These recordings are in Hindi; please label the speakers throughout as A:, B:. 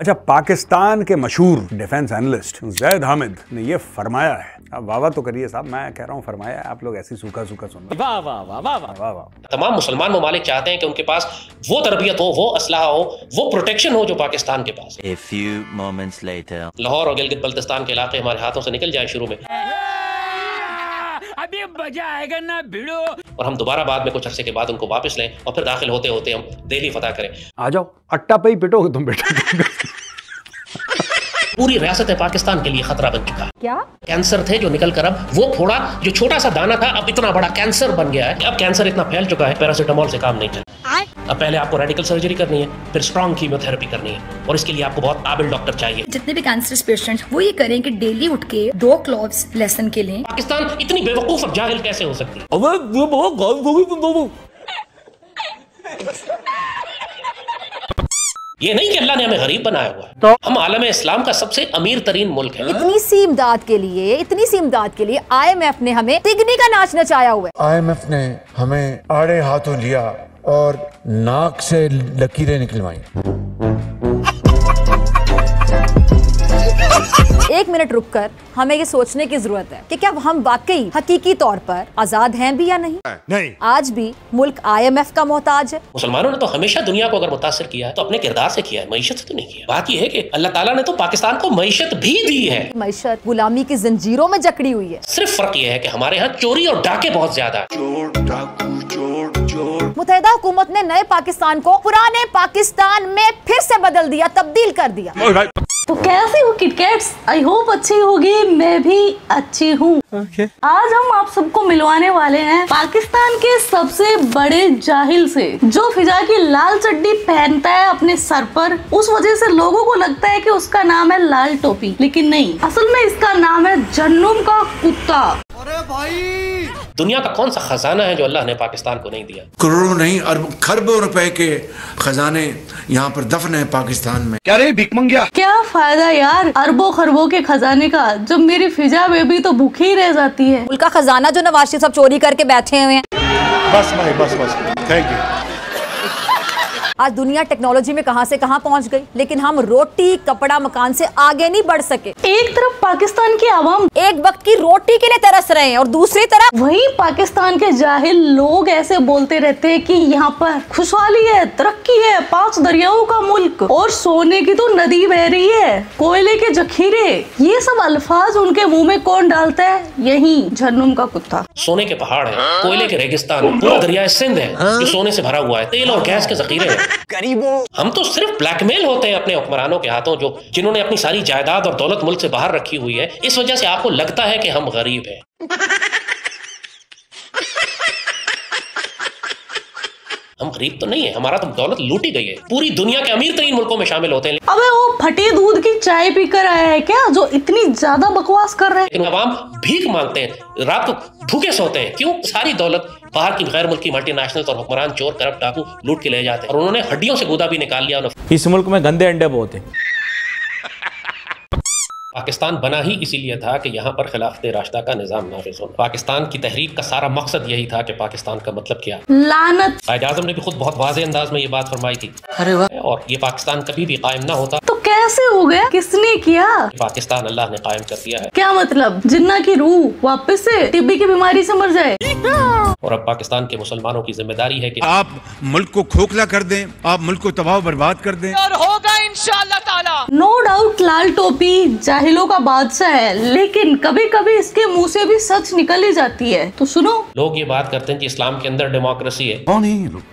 A: अच्छा, पाकिस्तान के मशहूर डिफेंस एनालिस्ट जैद हामिद ने ये फरमाया है। अब वाह वाह तो करिए साहब, मैं कह रहा हूँ फरमाया है, आप लोग ऐसी सूखा सूखा सुन रहे हैं। वाह वाह वाह वाह वाह वाह।
B: तमाम मुसलमान ममालिक चाहते हैं कि उनके पास वो तरबियत हो, वो असलहा हो, वो प्रोटेक्शन हो जो पाकिस्तान के पास।
C: A few moments later.
B: Lahore और गिलगित बल्तिस्तान के इलाके हमारे हाथों से निकल जाए शुरू में,
D: अभी मजा आएगा ना भिड़ो,
B: और हम दोबारा बाद में कुछ अरसे के बाद उनको वापस लें और फिर दाखिल होते होते हम दिल्ली फतह करें।
A: आ जाओ, अट्टा पे ही पिटोगे तुम बेटा।
B: पूरी रियासत पाकिस्तान के लिए खतरा बन चुका है।
E: क्या
B: कैंसर थे जो निकल कर अब वो फोड़ा जो छोटा सा दाना था अब इतना बड़ा कैंसर बन गया है। अब कैंसर इतना फैल चुका है, पैरासिटामोल से काम नहीं चल। अब पहले आपको रेडिकल सर्जरी करनी है, फिर स्ट्रॉन्ग कीमोथेरेपी करनी है, और इसके लिए आपको बहुत काबिल डॉक्टर चाहिए।
E: जितने भी कैंसर पेशेंट वो ये करें कि डेली उठ के 2 क्लोव्स लहसुन के लें।
B: पाकिस्तान इतनी बेवकूफ और जाहिल कैसे हो सकती है? ये नहीं कि अल्लाह ने हमें गरीब बनाया हुआ है, तो हम आलम इस्लाम का सबसे अमीर तरीन मुल्क है।
E: इतनी सी इमदाद के लिए IMF ने हमें तिगनी का नाच नचाया हुआ है।
F: IMF ने हमें आड़े हाथों लिया और नाक से लकीरें निकलवाई।
E: 1 मिनट रुककर हमें ये सोचने की जरूरत है कि क्या हम वाकई हकीकी तौर पर आजाद हैं भी या नहीं। आज भी मुल्क IMF का मोहताज है।
B: मुसलमानों ने तो हमेशा दुनिया को अगर मुतासिर किया है तो अपने किरदार से किया है, मईशत से तो नहीं किया। बात यह है कि अल्लाह ताला ने तो पाकिस्तान को मईशत भी दी है।
E: मईशत गुलामी की जंजीरों में जकड़ी हुई है।
B: सिर्फ फर्क यह है कि हमारे यहाँ चोरी और डाके बहुत ज्यादा है।
E: मुत्तहिदा हुकूमत ने नए पाकिस्तान को पुराने पाकिस्तान में फिर से बदल दिया, तब्दील कर दिया।
G: तो कैसी हो किटकैट्स? आई होप अच्छी होगी, मैं भी अच्छी हूँ। आज हम आप सबको मिलवाने वाले हैं पाकिस्तान के सबसे बड़े जाहिल से, जो फिजा की लाल चड्डी पहनता है अपने सर पर। उस वजह से लोगों को लगता है कि उसका नाम है लाल टोपी, लेकिन नहीं, असल में इसका नाम है जन्नुम का कुत्ता।
F: अरे भाई,
B: दुनिया का कौन सा खजाना है जो अल्लाह ने पाकिस्तान को नहीं दिया?
F: करोड़ों नहीं अरब खरबों रुपए के खजाने यहाँ पर दफन है पाकिस्तान में। क्या रे भिख मंगिया?
G: क्या फायदा यार अरबों खरबों के खजाने का, जब मेरी फिजा बेबी तो भूखी ही रह जाती है।
E: उनका खजाना जो नवाज शरीफ सब चोरी करके बैठे हुए हैं।
F: बस भाई बस, थैंक यू।
E: आज दुनिया टेक्नोलॉजी में कहां से कहां पहुंच गई, लेकिन हम रोटी कपड़ा मकान से आगे नहीं बढ़ सके।
G: एक तरफ पाकिस्तान की आवाम
E: एक वक्त की रोटी के लिए तरस रहे हैं, और दूसरी तरफ
G: वही पाकिस्तान के जाहिल लोग ऐसे बोलते रहते हैं कि यहाँ पर खुशहाली है, तरक्की है, 5 दरियाओं का मुल्क, और सोने की तो नदी बह रही है, कोयले के जखीरे। ये सब अल्फाज उनके मुंह में कौन डालता है? यही जन्नुम का कुत्ता।
B: सोने के पहाड़ है, कोयले के रेगिस्तान, पूरा दरिया सिंध है जो सोने से भरा हुआ है, तेल और गैस के जखीरे हैं। हम तो सिर्फ ब्लैकमेल होते हैं अपने हुक्मरानों के हाथों, जो जिन्होंने अपनी सारी जायदाद और दौलत मुल्क से बाहर रखी हुई है। इस वजह से आपको लगता है कि हम गरीब हैं। हम गरीब तो नहीं है, हमारा तो दौलत लूटी गई है। पूरी दुनिया के अमीर तरीन मुल्कों में शामिल होते हैं।
G: अबे वो फटे दूध की चाय पीकर आया है क्या, जो इतनी ज्यादा बकवास कर रहे हैं?
B: लेकिन अवाम भीख मांगते हैं, रात को भूखे सोते हैं। क्यों? सारी दौलत बाहर की गैर मुल्की मल्टीनेशनल और हुक्मरान चोर करप्ट डाकू लूट के ले जाते हैं, और उन्होंने हड्डियों से गुदा भी निकाल लिया।
D: इस मुल्क में गंदे अंडे बहुत हैं।
B: पाकिस्तान बना ही इसीलिए था कि यहाँ पर खिलाफत राशिदा का निजाम नाफिज हो। पाकिस्तान की तहरीक का सारा मकसद यही था कि पाकिस्तान का मतलब क्या।
G: लानत।
B: कायद आज़म ने भी खुद बहुत वाज़ेह अंदाज में ये बात फरमाई थी। अरे वाह। और ये पाकिस्तान कभी भी कायम ना होता
G: तो कैसे हो गया? किसने किया?
B: पाकिस्तान अल्लाह ने कायम कर दिया है।
G: क्या मतलब? जिन्ना की रूह वापस से टीबी की बीमारी से मर जाए?
B: और अब पाकिस्तान के मुसलमानों की जिम्मेदारी है कि
F: आप मुल्क को खोखला कर दें, आप मुल्क को तबाह बर्बाद कर दें,
D: और होगा इंशाअल्लाह ताला।
G: नो डाउट लाल टोपी जाहिलों का बादशाह है, लेकिन कभी कभी इसके मुंह से भी सच निकल ही जाती है। तो सुनो,
B: लोग ये बात करते हैं कि इस्लाम के अंदर डेमोक्रेसी है।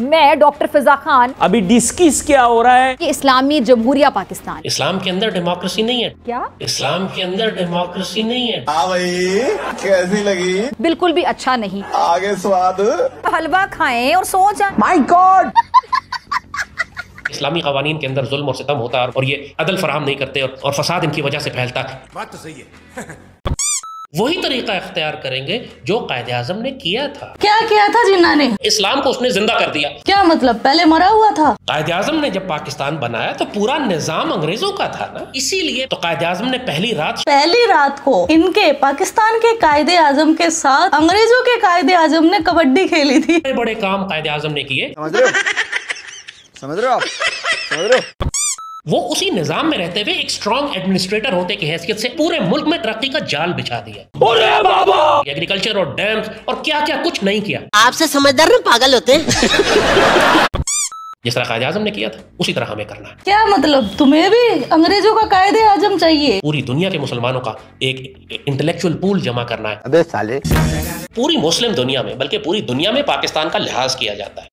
E: मैं डॉक्टर फिजा खान,
D: अभी डिस्किस क्या हो रहा है?
E: कि इस्लामी जमहूरिया पाकिस्तान।
B: इस्लाम के अंदर डेमोक्रेसी नहीं है।
E: क्या?
B: इस्लाम के अंदर डेमोक्रेसी नहीं है।
H: हाँ भाई, कैसी लगी?
E: बिल्कुल भी अच्छा नहीं।
H: आगे स्वाद
E: हलवा खाएं और सो जाएं।
H: My God.
B: इस्लामी कवानीन के अंदर जुल्म और सितम होता है, और ये अदल फराहम नहीं करते, और फसाद इनकी वजह से फैलता है।
F: बात तो सही है।
B: वही तरीका इख्तियार करेंगे जो कायदे आज़म ने किया था।
G: क्या किया था जिन्ना ने?
B: इस्लाम को उसने जिंदा कर दिया।
G: क्या मतलब? पहले मरा हुआ था?
B: कायदे आज़म ने जब पाकिस्तान बनाया तो पूरा निजाम अंग्रेजों का था ना, इसीलिए तो कायदे आज़म ने पहली रात को इनके
G: पाकिस्तान के कायदे आज़म के साथ अंग्रेजों के कायदे आज़म ने कबड्डी खेली थी।
B: बड़े बड़े काम कायदे आज़म ने किए।
H: समझ रहे हो आप? समझ रहे हो?
B: वो उसी निजाम में रहते हुए एक स्ट्रॉन्ग एडमिनिस्ट्रेटर होते की हैसियत से पूरे मुल्क में तरक्की का जाल बिछा दिया। एग्रीकल्चर और डैम्स और क्या क्या कुछ नहीं किया।
I: आपसे समझदार ना पागल होते हैं।
B: जिस तरह कायदे आजम ने किया था उसी तरह हमें करना है।
G: क्या मतलब, तुम्हें भी अंग्रेजों का कायदे आजम चाहिए?
B: पूरी दुनिया के मुसलमानों का एक इंटेलेक्चुअल पूल जमा करना है।
I: अबे साले,
B: पूरी मुस्लिम दुनिया में, बल्कि पूरी दुनिया में पाकिस्तान का लिहाज किया जाता है।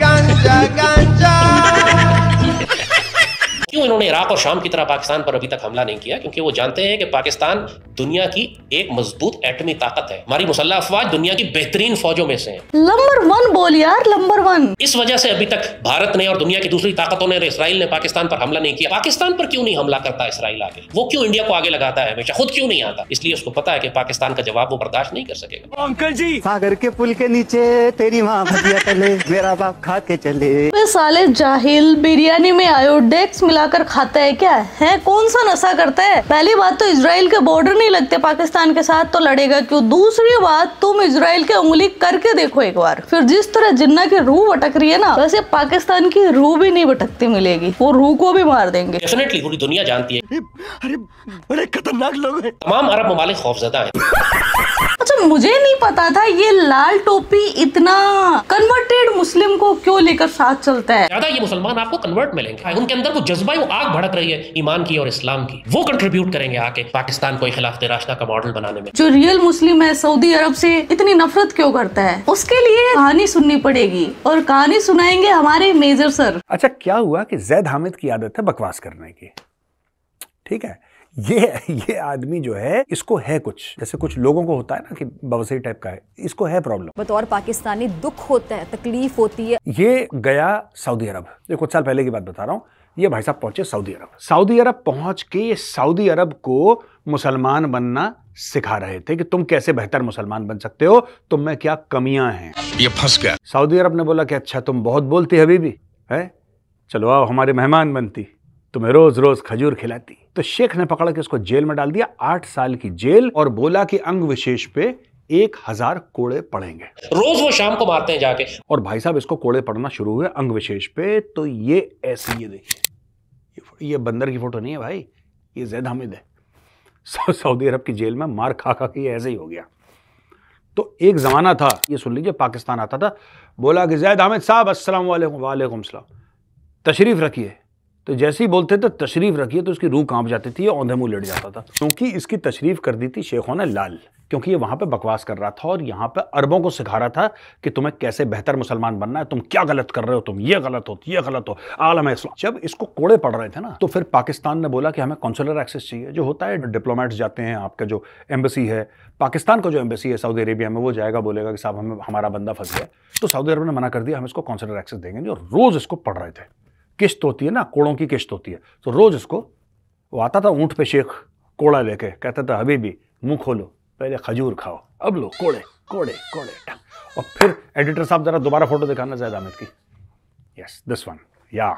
B: क्यों इन्होंने इराक और शाम की तरह पाकिस्तान पर अभी तक हमला नहीं किया? क्योंकि वो जानते हैं कि पाकिस्तान दुनिया की एक मजबूत एटमी ताकत है। हमारी मुसल्लह अफवाज दुनिया की बेहतरीन फौजों में से हैं।
G: नंबर 1 बोल यार, नंबर 1।
B: इस वजह से अभी तक भारत ने और दुनिया की दूसरी ताकतों ने, इसराइल ने पाकिस्तान पर हमला नहीं किया। पाकिस्तान पर क्यों नहीं हमला करता इसराइल आगे? वो क्यों इंडिया को आगे लगाता है हमेशा, खुद क्यों नहीं आता? इसलिए उसको पता है कि पाकिस्तान का जवाब वो बर्दाश्त नहीं कर सकेगा।
H: अंकल जी,
I: सागर के पुल के नीचे तेरी माँ भजिया तले मेरा बाप खा के चले।
G: साले जाहिल, बिरयानी में आयोडेक्स मिलाकर खाता है क्या है? कौन सा नशा करता है? पहली बात तो इजराइल के बॉर्डर नहीं लगते पाकिस्तान के साथ, तो लड़ेगा क्यों? दूसरी बात, तुम इजराइल के उंगली करके देखो एक बार, फिर जिस तरह जिन्ना की रूह भटक रही है ना, वैसे पाकिस्तान की रूह भी नहीं भटकती मिलेगी, वो रूह को भी मार देंगे।
B: डेफिनेटली पूरी दुनिया जानती है।
I: अरे बड़े खतरनाक लोग हैं।
B: तमाम अरब ममालिक खौफजदा हैं।
G: अच्छा, मुझे नहीं पता था ये लाल टोपी इतना कन्वर्टेड मुस्लिम को क्यों लेकर साथ चलता है।
B: ज्यादा ये मुसलमान आपको कन्वर्ट मिलेंगे, उनके अंदर वो जज्बा, वो आग भड़क रही है ईमान की और इस्लाम की, वो कंट्रीब्यूट करेंगे आके पाकिस्तान को खिलाफत रास्ता का मॉडल बनाने में।
G: जो रियल मुस्लिम है सऊदी अरब से इतनी नफरत क्यों करता है, उसके लिए कहानी सुननी पड़ेगी, और कहानी सुनाएंगे हमारे मेजर सर।
A: अच्छा, क्या हुआ कि जैद हामिद की आदत है बकवास करने की, ठीक है। ये आदमी जो है, इसको है कुछ, जैसे कुछ लोगों को होता है ना कि बवसीर टाइप का है, इसको है प्रॉब्लम।
E: बतौर पाकिस्तानी दुख होता है, तकलीफ होती है।
A: ये गया सऊदी अरब, ये कुछ साल पहले की बात बता रहा हूँ। ये भाई साहब पहुंचे सऊदी अरब। सऊदी अरब पहुंच के ये सऊदी अरब को मुसलमान बनना सिखा रहे थे कि तुम कैसे बेहतर मुसलमान बन सकते हो, तुम में क्या कमियां हैं।
F: ये फंस गया।
A: सऊदी अरब ने बोला कि अच्छा तुम बहुत बोलती हबीबी है, चलो आओ हमारे मेहमान बनती, तुम्हें रोज रोज खजूर खिलाती। तो शेख ने पकड़ के उसको जेल में डाल दिया, 8 साल की जेल, और बोला कि अंग विशेष पे 1000 कोड़े पड़ेंगे।
B: रोज वो शाम को मारते हैं जाके।
A: और भाई साहब इसको कोड़े पड़ना शुरू हुए अंग विशेष पे, तो ये ऐसे, ये देखिए, ये बंदर की फोटो नहीं है भाई, ये जैद हामिद है। सऊदी अरब की जेल में मार खा खा के ऐसे ही हो गया। तो एक जमाना था, ये सुन लीजिए, पाकिस्तान आता था, बोला कि जैद हामिद साहब अस्सलाम वालेकुम, वालेकुम सलाम, तशरीफ रखिए। तो जैसे ही बोलते थे तशरीफ रखिए, तो उसकी रूह कांप जाती थी, औंधे मुंह लेट जाता था, क्योंकि इसकी तशरीफ कर दी थी शेखों ने लाल, क्योंकि ये वहां पे बकवास कर रहा था और यहाँ पे अरबों को सिखा रहा था कि तुम्हें कैसे बेहतर मुसलमान बनना है, तुम क्या गलत कर रहे हो, तुम ये गलत हो, ये गलत हो, आलम है इस्लाम। जब इसको कोड़े पड़ रहे थे ना, तो फिर पाकिस्तान ने बोला कि हमें कॉन्सुलर एक्सेस चाहिए, जो होता है डिप्लोमेट्स जाते हैं, आपका जो एम्बेसी है, पाकिस्तान का जो एम्बेसी है सऊदी अरेबिया में, वो जाएगा, बोलेगा कि साहब हमें हमारा बंदा फंस गया। तो सऊदी अरब ने मना कर दिया, हम इसको कॉन्सुलर एक्सेस देंगे। और रोज इसको पढ़ रहे थे, किश्त होती है ना, कोड़ों की किश्त होती है, तो रोज इसको, वो आता था ऊंट पे शेख कोड़ा लेके, कहता था हबीबी मुंह खोलो, पहले खजूर खाओ, अब लो कोड़े कोड़े कोड़े। और फिर एडिटर साहब जरा दोबारा फोटो दिखाना जैद हामिद की, यस दिस वन, या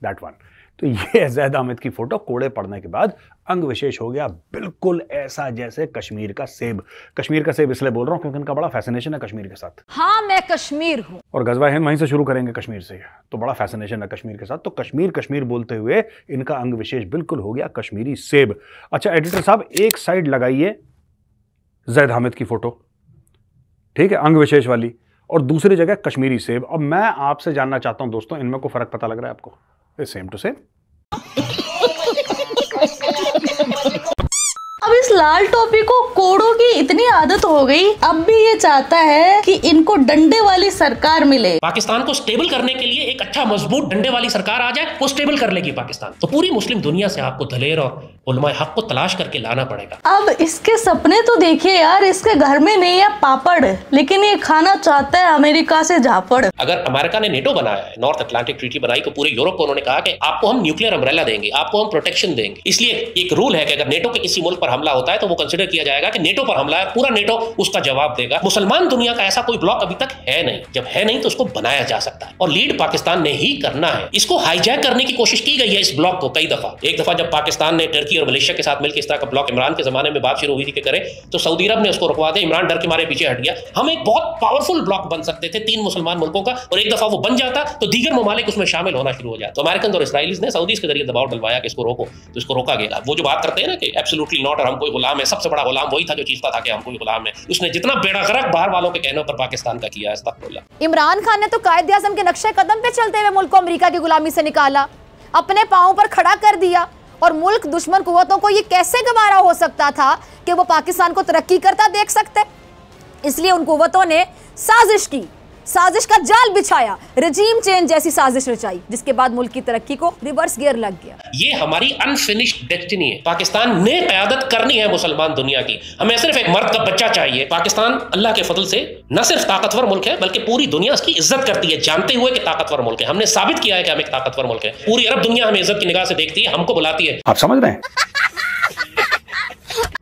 A: दैट वन। तो ये है जैद हामिद की फोटो, कोड़े पड़ने के बाद अंग विशेष हो गया बिल्कुल ऐसा जैसे कश्मीर का सेब। कश्मीर का सेब इसलिए बोल रहा हूं क्योंकि इनका बड़ा फैसिनेशन है कश्मीर के साथ।
E: हाँ, मैं कश्मीर हूँ,
A: और गजवा हिंद वहीं से शुरू करेंगे, कश्मीर से, तो बड़ा फैसिनेशन है कश्मीर के साथ। तो कश्मीर कश्मीर बोलते हुए इनका अंग विशेष बिल्कुल हो गया कश्मीरी सेब। अच्छा एडिटर साहब, एक साइड लगाइए जैद हामिद की फोटो, ठीक है, अंग विशेष वाली, और दूसरी जगह कश्मीरी सेब। अब मैं आपसे जानना चाहता हूं दोस्तों, इनमें को फर्क पता लग रहा है आपको? Same to same.
G: अब इस लाल टोपी को कोड़ों की इतनी आदत हो गई, अब भी ये चाहता है कि इनको डंडे वाली सरकार मिले।
B: पाकिस्तान को स्टेबल करने के लिए एक अच्छा मजबूत डंडे वाली सरकार आ जाए, वो स्टेबल कर लेगी पाकिस्तान। तो पूरी मुस्लिम दुनिया से आपको दलेर और उलमाए हक को तलाश करके लाना पड़ेगा।
G: अब इसके सपने तो देखिए यार, इसके घर में नहीं है पापड़, लेकिन ये खाना चाहता है अमेरिका से झापड़।
B: अगर अमेरिका ने नेटो बनाया है, नॉर्थ अटलांटिक ट्रीटी बनाई, तो पूरे यूरोप को उन्होंने कहा कि आपको हम न्यूक्लियर अम्ब्रेला देंगे, आपको हम प्रोटेक्शन देंगे। इसलिए एक रूल है कि अगर नेटो के किसी मुल्क पर हमला होता है तो वो कंसिडर किया जाएगा कि नेटो पर हमला है, पूरा नेटो उसका जवाब देगा। मुसलमान दुनिया का ऐसा कोई ब्लॉक अभी तक है नहीं, जब है नहीं तो उसको बनाया जा सकता है, और लीड पाकिस्तान ने ही करना है। इसको हाईजैक करने की कोशिश की गई है इस ब्लॉक को कई दफा। एक दफा जब पाकिस्तान ने टर्की और मलेशिया के साथ मिलकर इस तरह का ब्लॉक इमरान के जमाने में बात शुरू हुई थी कि करे, तो सऊदी अरब ने उसको रुकवा दिया। इमरान डर के मारे पीछे हट गया। हम एक बहुत पावरफुल ब्लॉक बन सकते थे 3 मुसलमान मुल्कों का, और एक दफा वो बन जाता तो दीगर ममालिक उसमें शामिल होना शुरू हो जाता। तो अमेरिकन और इसराइलीज ने सऊदीज के जरिए दबाव डलवाया कि इसको रोको, तो इसको रोका गया। वो जो बात करते हैं ना कि एब्सोल्युटली नॉट और हम कोई गुलाम है, सबसे बड़ा गुलाम वही था जो चीजता था कि हम कोई गुलाम है। उसने जितना बेड़ा गर्क बाहर वालों के कहने पर पाकिस्तान का किया।
E: इमरान खान ने तो कायदे आज़म के नक्शे कदम पे चलते हुए मुल्क को अमेरिका की गुलामी से निकाला, अपने पांव पर खड़ा कर दिया, और मुल्क दुश्मन कुव्वतों को ये कैसे गवारा हो सकता था कि वो पाकिस्तान को तरक्की करता देख सकते। इसलिए उन कुव्वतों ने साजिश का जाल बिछाया, रजीम चेंज जैसी साजिश रचाई, जिसके बाद मुल्क की तरक्की को रिवर्स गियर लग गया।
B: ये हमारी अनफिनिश्ड डेस्टिनी है। पाकिस्तान ने क़यादत करनी है मुसलमान दुनिया की। हमें सिर्फ एक मर्द का बच्चा चाहिए। पाकिस्तान अल्लाह के फजल से न सिर्फ ताकतवर मुल्क है, बल्कि पूरी दुनिया उसकी इज्जत करती है, जानते हुए कि ताकतवर मुल्क है। हमने साबित किया है कि हम एक ताकतवर मुल्क है। पूरी अरब दुनिया हमें इज्जत की निगाह से देखती है, हमको बुलाती है।
A: आप समझ रहे हैं?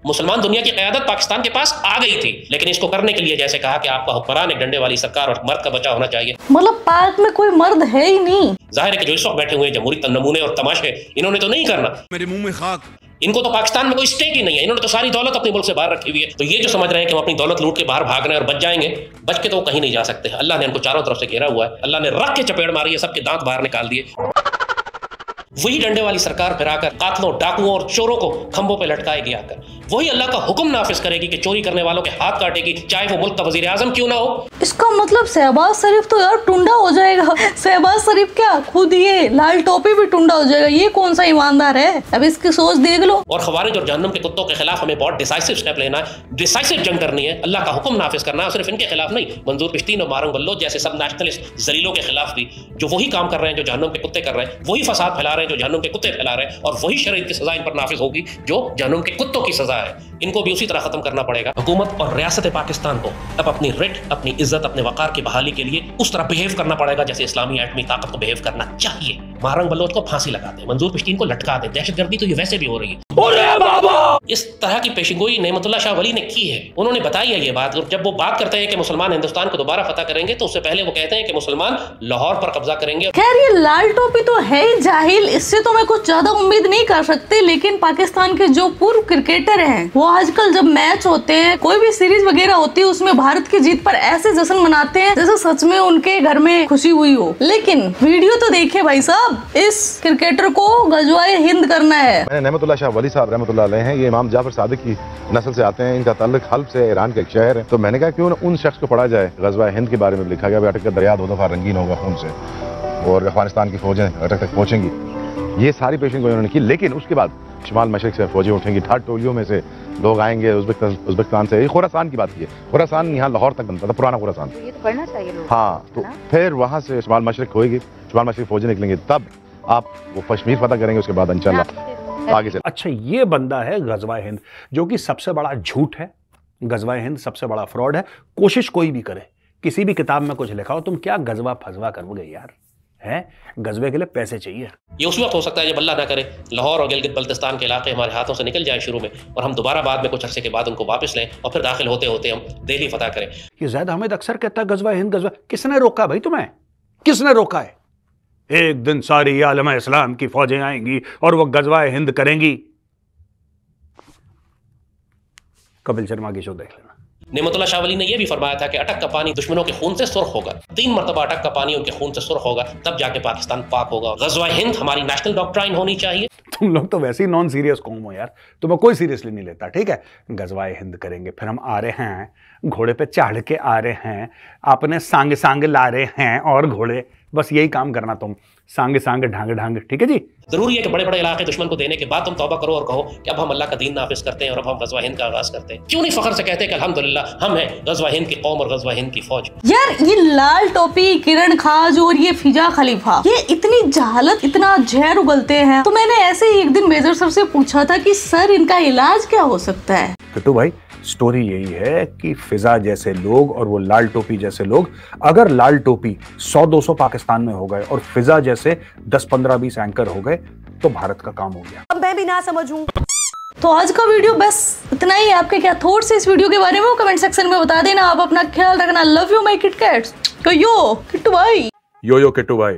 B: मुसलमान दुनिया की क़यादत पाकिस्तान के पास आ गई थी, लेकिन इसको करने के लिए जैसे कहा कि आपका हुक्मरान एक डंडे वाली सरकार और मर्द का बच्चा होना चाहिए।
G: मतलब पाक में कोई मर्द है ही नहीं।
B: जाहिर है कि जो इस वक्त बैठे हुए जमहूरी नमूने और तमाशे, इन्होंने तो नहीं करना।
F: मेरे मुंह में खाक।
B: इनको तो पाकिस्तान में कोई स्टेक ही नहीं है। इन्होंने तो सारी दौलत अपने मुल्क से बाहर रखी हुई है। तो ये जो समझ रहे हैं कि हम अपनी दौलत लूट के बाहर भाग रहे हैं और बच जाएंगे, बच के तो कहीं नहीं जा सकते। अल्लाह ने इनको चारों तरफ से घेरा हुआ है। अल्लाह ने रख के चपेड़ मारी है, सबके दांत बाहर निकाल दिए। वही डंडे वाली सरकार फिर आकर कातलों, डाकुओं और चोरों को खंभों पे लटकाएगी आकर। वही अल्लाह का हुक्म नाफिज करेगी कि चोरी करने वालों के हाथ काटेगी, चाहे वो मुल्क का वजीर आजम क्यों ना हो।
G: इसका मतलब शहबाज शरीफ तो यार टुंडा हो जाएगा। शहबाज शरीफ क्या, खुद ये लाल टोपी भी टुंडा हो जाएगा। ये कौन सा ईमानदार है? अब इसकी सोच देख लो।
B: और खवारिज और जहन्नम के कुत्तों के खिलाफ हमें बहुत डिसाइसिव स्टेप लेना है, डिसाइसिव जंग करनी है, अल्लाह का हुक्म नाफिज करना है। सिर्फ इनके खिलाफ नहीं, मंजूर पिश्तीन और मारंग बल्लोच जैसे सब नेशनलिस्ट जलीलों के खिलाफ भी, जो वही काम कर रहे हैं जो जहन्नम के कुत्ते कर रहे हैं, वही फसाद फैला रहे हैं जो जहन्नम के कुत्ते फैला रहे हैं, और वही शरीयत की सजा इन पर नाफिज होगी जो जहन्नम के कुत्तों की सजा है। इनको भी उसी तरह खत्म करना पड़ेगा। हुकूमत और रियासत पाकिस्तान को अब अपनी रिट, अपनी इज्जत, अपने वकार की बहाली के लिए उस तरह बिहेव करना पड़ेगा जैसे इस्लामी एटमी ताकत को बिहेव करना चाहिए। मारंग बलोच को फांसी लगा दे, मंजूर पिश्तीन को लटका दे। दहशतगर्दी तो ये वैसे भी हो रही है। इस तरह की पेशिगोई नेमतुल्लाह शाह वली ने की है। उन्होंने बताई है ये बात। जब वो बात करते हैं कि मुसलमान हिंदुस्तान को दोबारा फतह करेंगे, तो उससे पहले वो कहते हैं कि मुसलमान लाहौर पर कब्जा करेंगे।
G: खैर ये लाल टोपी तो है ही जाहिल, इससे तो मैं कुछ ज्यादा उम्मीद नहीं कर सकती। लेकिन पाकिस्तान के जो पूर्व क्रिकेटर हैं, वो आजकल जब मैच होते हैं, कोई भी सीरीज वगैरह होती है, उसमें भारत की जीत पर ऐसे जश्न मनाते हैं जैसे सच में उनके घर में खुशी हुई हो। लेकिन वीडियो तो देखे भाई साहब, इस क्रिकेटर को गजवाए हिंद करना है।
J: मैंने नेमतुल्लाह शाह वली साहब रहमतुल्लाह अलैह हैं, ये इमाम जाफर सादिक की नस्ल से आते हैं। इनका ताल्लुक हल्ब से, ईरान का एक शहर है। तो मैंने कहा क्यों उन शख्स को पढ़ा जाए। गजवा हिंद के बारे में लिखा गया, अटक का दरिया 2 दफा रंगीन होगा खून से, और अफगानिस्तान की फौजें अटक तक पहुंचेंगी। ये सारी पेशिंग उन्होंने की। लेकिन उसके बाद शुमाल मशरक से फौजें उठेंगी, 8 टोलियों में से लोग आएंगे उज़्बेकिस्तान से। खुरासान की बात की है, खुरासान यहाँ लाहौर तक बनता था, पुराना खुरासान।
E: ये तो पढ़ना चाहिए लोग।
J: हाँ, तो फिर वहाँ से शुमाल मशरक होगी, शुमाल मशरक फौजें निकलेंगे, तब आप वो कश्मीर फतह करेंगे। उसके बाद इंशाल्लाह आगे से।
A: अच्छा, ये बंदा है गजवा हिंद, जो कि सबसे बड़ा झूठ है। गजवा हिंद सबसे बड़ा फ्रॉड है। कोशिश कोई भी करे, किसी भी किताब में कुछ लिखा हो, तुम क्या गजवा फजवा करोगे यार, है? गजबे के लिए पैसे चाहिए।
B: ये उस वक्त हो सकता है जब अल्लाह ना करे लाहौर और गिलगित बल्तिस्तान के इलाके हमारे हाथों से निकल जाए शुरू में, और हम दोबारा बाद में कुछ अरसे के बाद उनको वापस लें, और फिर दाखिल होते होते हम दिल्ली फतह करें।
A: ये ज़ैद अहमद अक्सर कहता है गजवा हिंद गजवा। किसने रोका भाई तुम्हें? किसने रोका है? एक दिन सारी आलम इस्लाम की फौजें आएंगी और वो गजवा हिंद करेंगी। कपिल शर्मा की शो देख लेना।
B: नेमतुल्लाह शाह वली ने यह भी फरमाया था कि अटक का पानी दुश्मनों के खून से सुर्ख होगा। 3 मरतबा अटक का पानी उनके खून से सुर्ख होगा, तब जाके पाकिस्तान पाक होगा। गजवा हिंद हमारी नेशनल डॉक्ट्राइन होनी चाहिए।
A: तुम लोग तो वैसे ही नॉन सीरियस कौम हो यार, तुम्हें कोई सीरियसली नहीं लेता। ठीक है, गजवाए हिंद करेंगे, फिर हम आ रहे हैं, घोड़े पे चढ़ के आ रहे हैं, अपने सांग सांग ला रहे हैं, और घोड़े, बस यही काम करना तुम, सांग सांग ढांग ढांग। ठीक है जी।
B: जरूरी है कि बड़े बड़े इलाके दुश्मन को देने के बाद तुम तौबा करो और कहो कि अब हम अल्लाह का दीन नाफिज करते हैं और अब हम गजवा हिंद का आगाज करते हैं। क्यों नहीं फख्र से कहते हैं कि अल्हम्दुलिल्लाह हम हैं गजवा हिंद की कौम और गजवा हिंद की फौज।
G: यार ये लाल टोपी, किरण खाज और ये फिजा खलीफा, ये इतनी जहालत, इतना जहर उगलते हैं। तो मैंने ऐसे ही एक दिन मेजर सर से पूछा था कि सर इनका इलाज क्या हो सकता है।
A: किट्टू भाई, स्टोरी यही है कि फिजा जैसे लोग और वो लाल टोपी जैसे लोग, अगर लाल टोपी 100-200 पाकिस्तान में हो गए और फिजा जैसे 10-15-20 एंकर हो गए, तो भारत का काम हो गया।
E: अब मैं भी ना समझूं।
G: तो आज का वीडियो बस इतना ही। आपके क्या थॉट्स है इस वीडियो के बारे में, वो कमेंट सेक्शन में बता देना। आप अपना ख्याल रखना। Love you my kit cats. Yo Kittu भाई।
A: यो किट्टू भाई।